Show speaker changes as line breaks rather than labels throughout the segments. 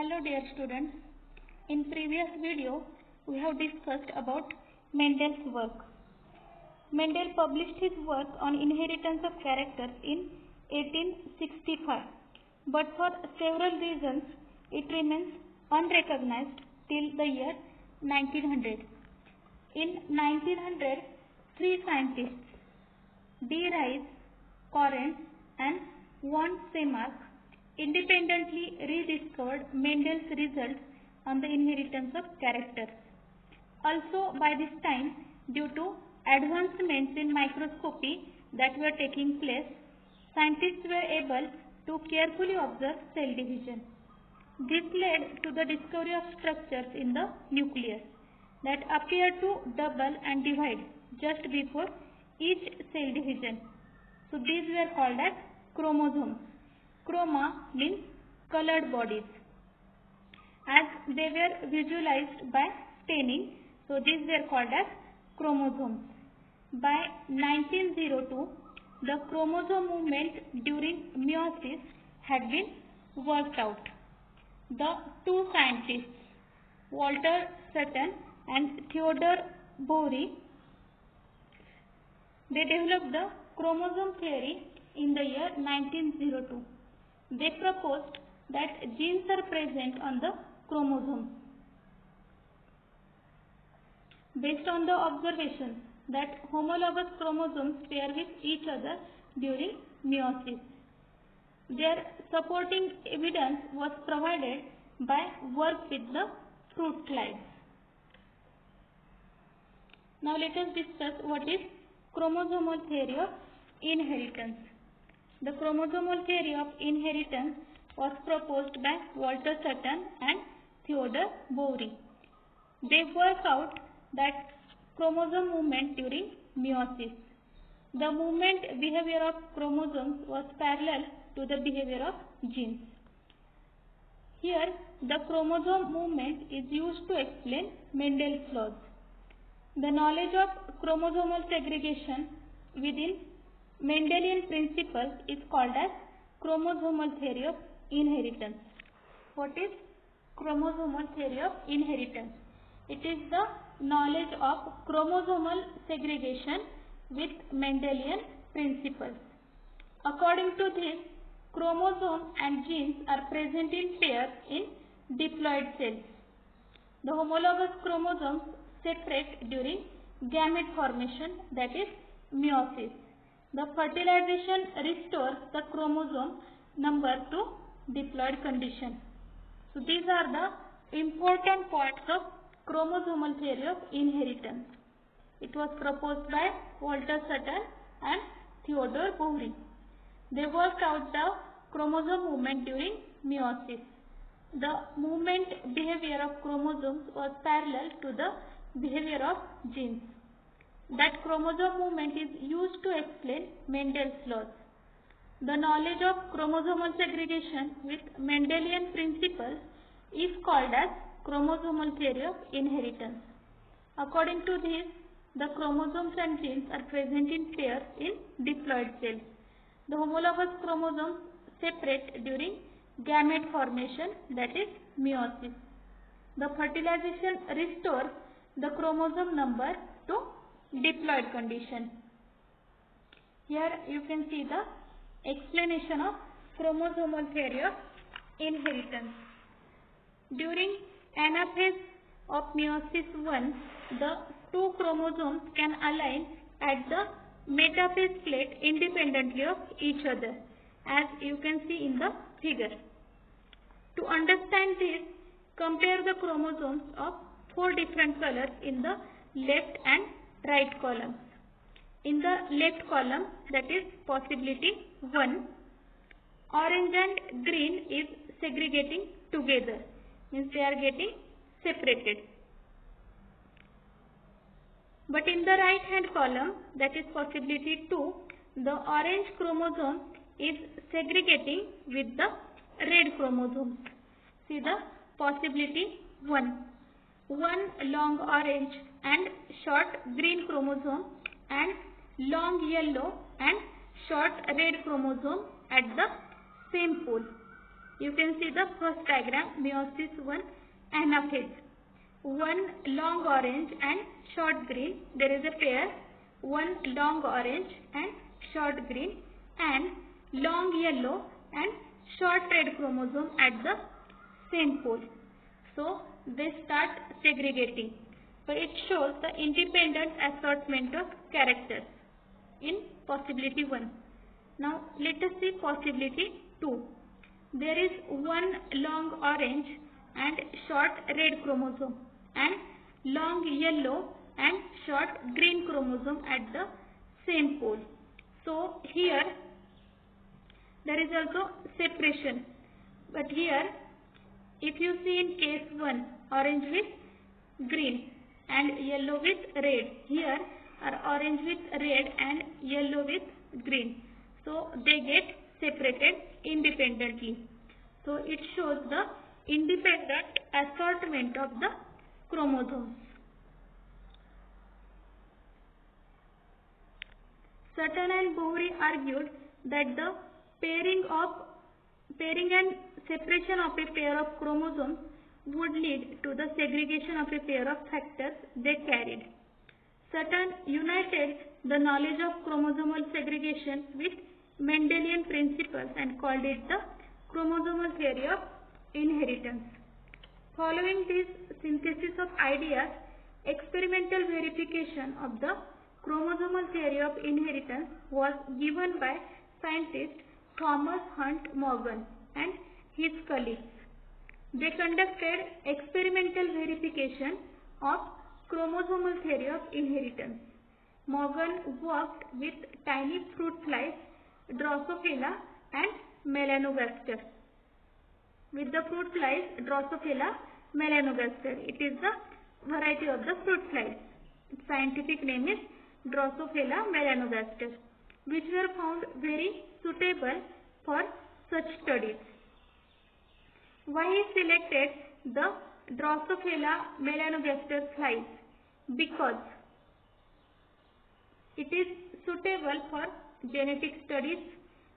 Hello dear students, in previous video we have discussed about Mendel's work. Mendel published his work on inheritance of characters in 1865, but for several reasons it remains unrecognized till the year 1900. In 1900, three scientists, D. Rice, Correns and von Seemark, independently rediscovered Mendel's results on the inheritance of characters. Also, by this time, due to advancements in microscopy that were taking place, scientists were able to carefully observe cell division. This led to the discovery of structures in the nucleus that appear to double and divide just before each cell division. So these were called as chromosomes. Chroma means colored bodies. As they were visualized by staining, so these were called as chromosomes. By 1902, the chromosome movement during meiosis had been worked out. The two scientists, Walter Sutton and Theodore Boveri, they developed the chromosome theory in the year 1902. They proposed that genes are present on the chromosomes. Based on the observations that homologous chromosomes pair with each other during meiosis. Their supporting evidence was provided by work with the fruit flies. Now let us discuss what is chromosomal theory of inheritance. The chromosomal theory of inheritance was proposed by Walter Sutton and Theodore Boveri. They worked out that chromosome movement during meiosis. The movement behavior of chromosomes was parallel to the behavior of genes. Here, the chromosome movement is used to explain Mendel's laws. The knowledge of chromosomal segregation within Mendelian principles is called as chromosomal theory of inheritance. What is chromosomal theory of inheritance? It is the knowledge of chromosomal segregation with Mendelian principles. According to this, chromosomes and genes are present in pairs in diploid cells. The homologous chromosomes separate during gamete formation, that is meiosis. The fertilization restores the chromosome number to diploid condition. So these are the important points of chromosomal theory of inheritance. It was proposed by Walter Sutton and Theodore Boveri. They worked out the chromosome movement during meiosis. The movement behavior of chromosomes was parallel to the behavior of genes. That chromosome movement is used to explain Mendel's laws. The knowledge of chromosomal segregation with Mendelian principles is called as chromosomal theory of inheritance. According to this, the chromosomes and genes are present in pairs in diploid cells. The homologous chromosomes separate during gamete formation, that is meiosis. The fertilization restores the chromosome number to diploid condition. Here you can see the explanation of chromosomal theory of inheritance. During anaphase of meiosis 1, the two chromosomes can align at the metaphase plate independently of each other, as you can see in the figure. To understand this, compare the chromosomes of four different colors in the left and right columns. In the left column, that is possibility 1, orange and green is segregating together, means they are getting separated. But in the right hand column, that is possibility 2, the orange chromosome is segregating with the red chromosomes. See the possibility 1. One long orange and short green chromosome and long yellow and short red chromosome at the same pole. You can see the first diagram, meiosis 1 anaphase. One long orange and short green. There is a pair. One long orange and short green, and long yellow and short red chromosome at the same pole. So they start segregating. So it shows the independent assortment of characters in possibility 1. Now let us see possibility 2. There is one long orange and short red chromosome and long yellow and short green chromosome at the same pole. So here there is also separation, but here if you see in case 1, orange with green and yellow with red, here are orange with red and yellow with green. So they get separated independently. So it shows the independent assortment of the chromosomes. Sutton and Boveri argued that the pairing and separation of a pair of chromosomes would lead to the segregation of a pair of factors they carried. Sutton united the knowledge of chromosomal segregation with Mendelian principles and called it the chromosomal theory of inheritance. Following this synthesis of ideas, experimental verification of the chromosomal theory of inheritance was given by scientist Thomas Hunt Morgan and his colleagues. They conducted experimental verification of chromosomal theory of inheritance. Morgan worked with tiny fruit flies, Drosophila and Melanogaster. With the fruit flies, Drosophila melanogaster. It is the variety of the fruit flies. Its scientific name is Drosophila melanogaster, which were found very suitable for such studies. Why he selected the Drosophila melanogaster flies? Because it is suitable for genetic studies.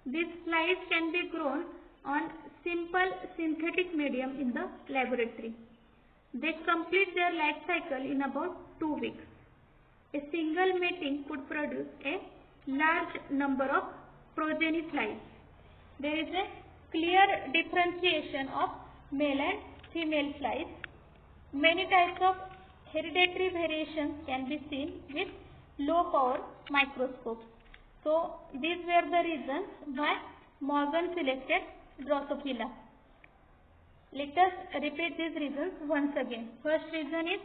These flies can be grown on simple synthetic medium in the laboratory. They complete their life cycle in about 2 weeks. A single mating could produce a large number of progeny flies. There is a clear differentiation of male and female flies. Many types of hereditary variations can be seen with low power microscopes. So these were the reasons why Morgan selected Drosophila. Let us repeat these reasons once again. First reason is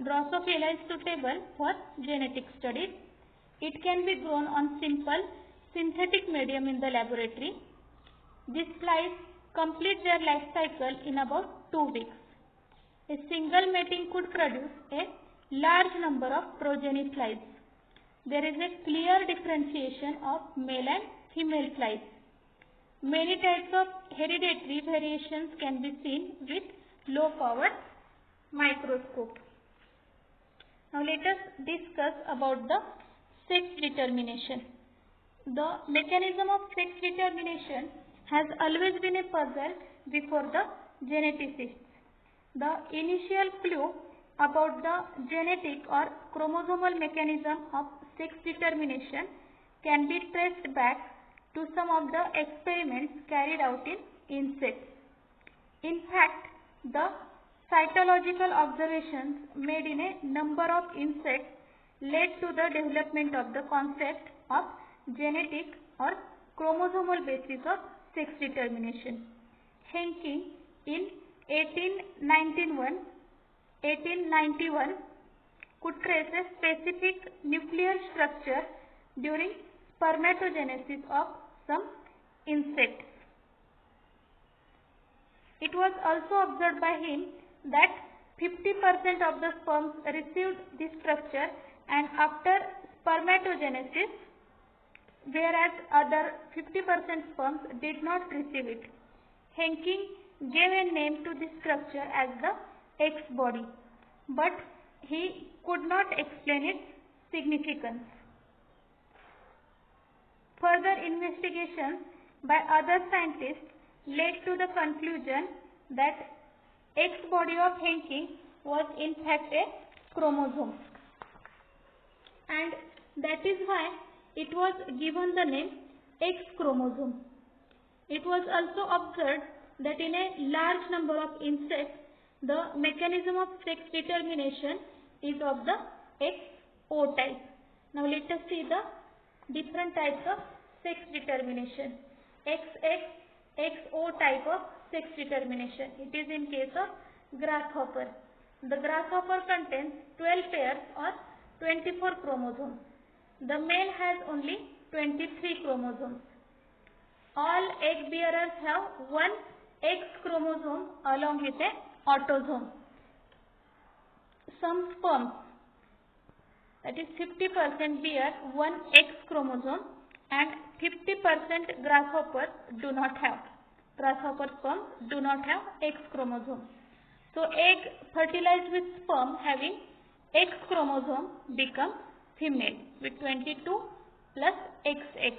Drosophila is suitable for genetic studies. It can be grown on simple synthetic medium in the laboratory. These flies complete their life cycle in about 2 weeks. A single mating could produce a large number of progeny flies. There is a clear differentiation of male and female flies. Many types of hereditary variations can be seen with low power microscope. Now let us discuss about the sex determination. The mechanism of sex determination has always been a puzzle before the geneticists. The initial clue about the genetic or chromosomal mechanism of sex determination can be traced back to some of the experiments carried out in insects. In fact, the cytological observations made in a number of insects led to the development of the concept of genetic or chromosomal basis of sex determination. Henke in 1891 could trace a specific nuclear structure during spermatogenesis of some insects. It was also observed by him that 50% of the sperms received this structure and after spermatogenesis, whereas other 50% sperms did not receive it. Henke gave a name to this structure as the X-body, but he could not explain its significance. Further investigations by other scientists led to the conclusion that X body of Henke was in fact a chromosome, and that is why it was given the name X chromosome. It was also observed that in a large number of insects, the mechanism of sex determination is of the XO type. Now let us see the different types of sex determination. XX, XO type of sex determination. It is in case of grasshopper. The grasshopper contains 12 pairs or 24 chromosomes. The male has only 23 chromosomes. All egg bearers have one X chromosome along with a autosome. Some sperms, that is 50%, bear one X chromosome and 50% grasshoppers do not have. Grasshopper sperms do not have X chromosome. So egg fertilized with sperm having X chromosome becomes female with 22 plus XX.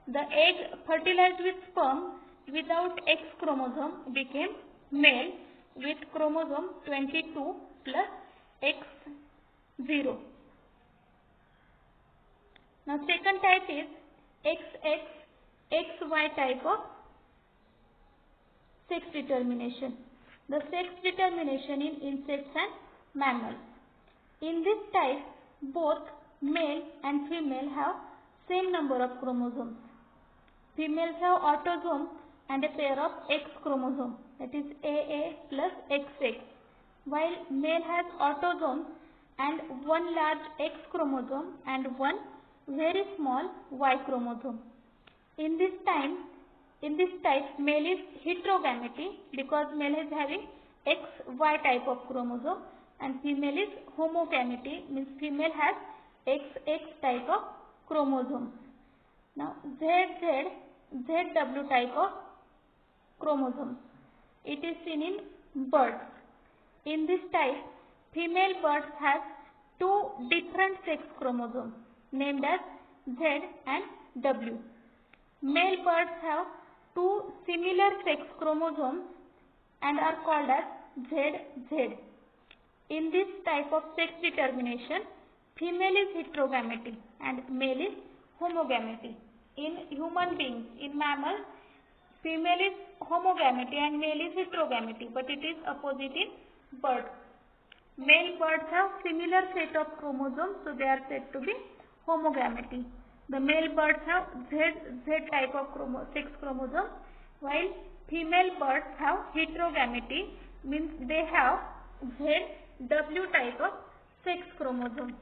The egg fertilized with sperm without X chromosome became male with chromosome 22 plus X0. Now second type is XX, XY type of sex determination. The sex determination in insects and mammals. In this type, both male and female have same number of chromosomes. Females have autosome and a pair of X chromosome, that is AA plus XX, while male has autosome and one large X chromosome and one very small Y chromosome. In this type, male is heterogamety because male is having XY type of chromosome, and female is homogamety, means female has XX type of chromosomes. Now ZW type of chromosomes. It is seen in birds. In this type, female birds have two different sex chromosomes named as Z and W. Male birds have two similar sex chromosomes and are called as ZZ. In this type of sex determination, female is heterogamety and male is homogamety. In human beings, in mammals, female is homogamety and male is heterogamety, but it is opposite in birds. Male birds have similar set of chromosomes, so they are said to be homogamety. The male birds have Z type of sex chromosome, while female birds have heterogamety, means they have ZW type of sex chromosome.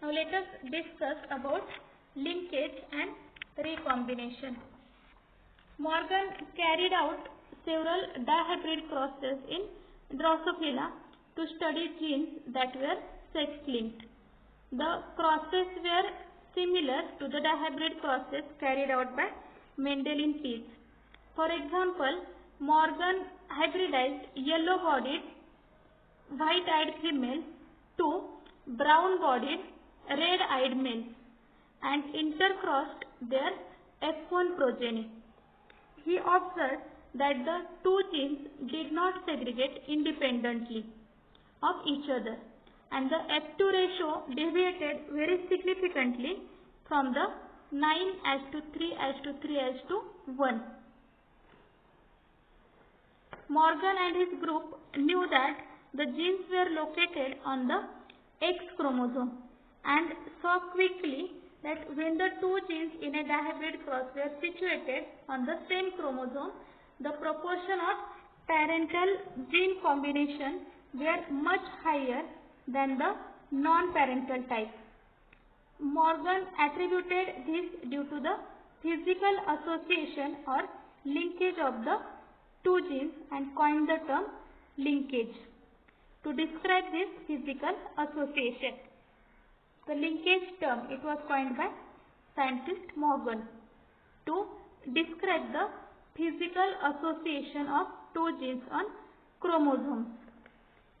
Now let us discuss about linkage and recombination. Morgan carried out several dihybrid crosses in Drosophila to study genes that were sex-linked. The crosses were similar to the dihybrid crosses carried out by Mendel in peas. For example, Morgan hybridized yellow-bodied, white-eyed females to brown-bodied, red-eyed males and intercrossed their F1 progeny. He observed that the two genes did not segregate independently of each other, and the F2 ratio deviated very significantly from the 9:3:3:1. Morgan and his group knew that the genes were located on the X chromosome and saw quickly that when the two genes in a dihybrid cross were situated on the same chromosome, the proportion of parental gene combination were much higher than the non-parental type. Morgan attributed this due to the physical association or linkage of the two genes and coined the term linkage to describe this physical association. The linkage term, it was coined by scientist Morgan to describe the physical association of two genes on chromosomes.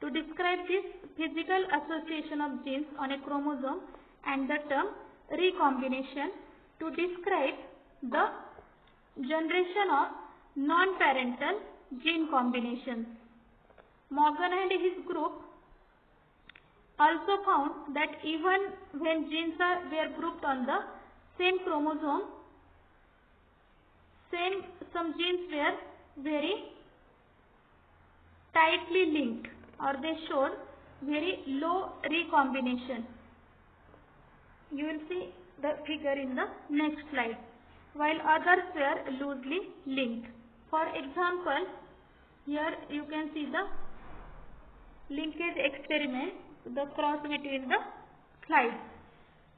To describe this physical association of genes on a chromosome, and the term recombination to describe the generation of non-parental gene combinations. Morgan and his group also found that even when genes were grouped on the same chromosome, some genes were very tightly linked, or they showed very low recombination. You will see the figure in the next slide, while others were loosely linked. For example, here you can see the linkage experiment, the cross between the slides,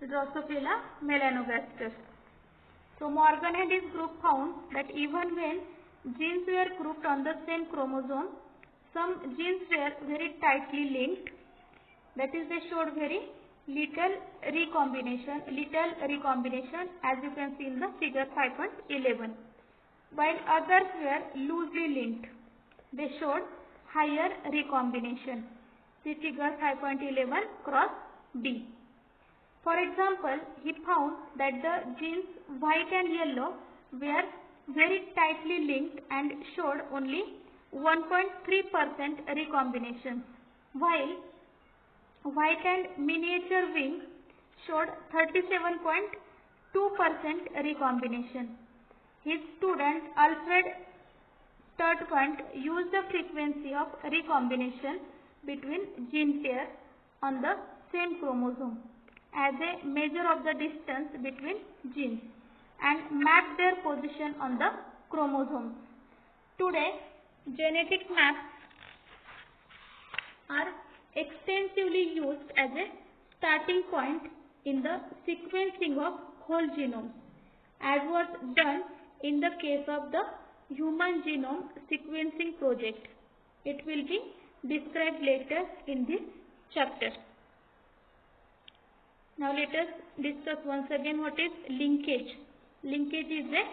Drosophila melanogaster. So Morgan and his group found that even when genes were grouped on the same chromosome, some genes were very tightly linked. That is, they showed very little recombination as you can see in the figure 5.11. While others were loosely linked, they showed higher recombination. See figure 5.11 cross D. For example, he found that the genes white and yellow were very tightly linked and showed only 1.3% recombination, while white and miniature wing showed 37.2% recombination. His student Alfred Sturtevant used the frequency of recombination between gene pairs on the same chromosome as a measure of the distance between genes and mapped their position on the chromosomes. Today, genetic maps are extensively used as a starting point in the sequencing of whole genomes, as was done in the case of the Human Genome Sequencing Project. It will be described later in this chapter. Now let us discuss once again what is linkage. Linkage is a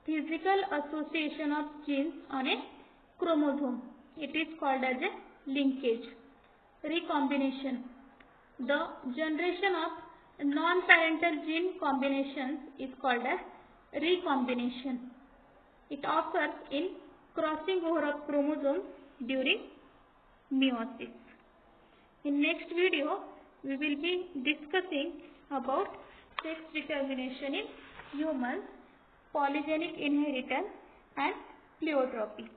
physical association of genes on a chromosome. It is called as a linkage. Recombination. The generation of non-parental gene combinations is called as recombination. It occurs in crossing over of chromosomes during meiosis. In next video, we will be discussing about sex determination in humans, polygenic inheritance and pleiotropy.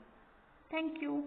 Thank you.